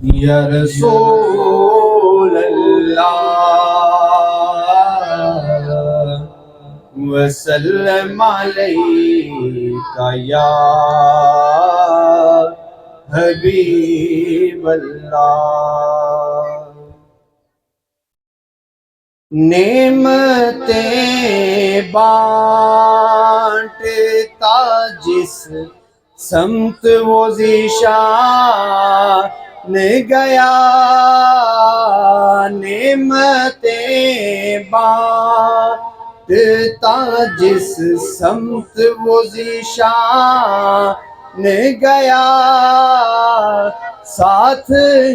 یا رسول اللہ وسلم علیکہ یا حبیب اللہ۔ نعمتیں بانٹتا جس سمت وہ ذیشان گیا، نعمتیں بانٹتا جس سمت وہ ذیشان گیا، ساتھ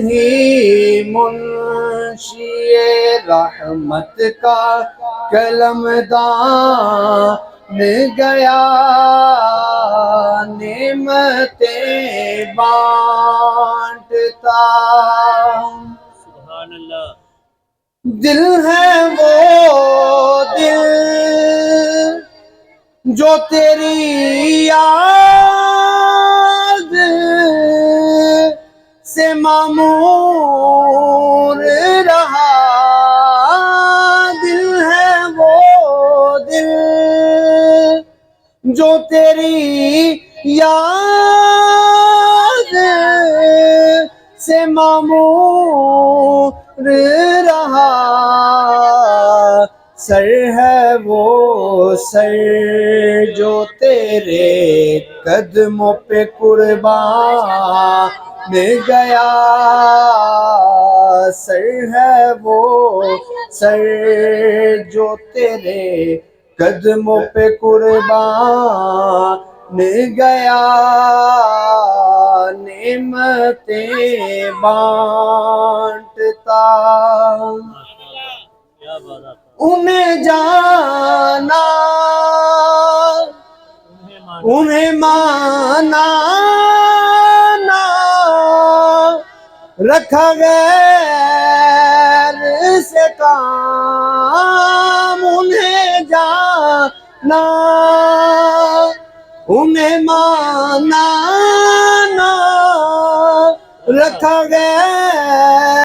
ہی منشی رحمت کا قلم دان گیا، نعمتیں بانٹتا۔ سبحان اللہ۔ دل ہے وہ دل جو تیری یاد سے معمور رہا، دل ہے وہ دل جو تیری یاد سے معمور رہا، سر ہے وہ سر جو تیرے قدموں پہ قربان گیا، سر ہے وہ سر جو تیرے قدموں پہ قربان گیا، نعمتیں بانٹتا۔ کیا بات آپ انہیں جانا انہیں مانا نہ رکھا غیر سے کام، انہیں جانا انہیں مانا نہ رکھا غیر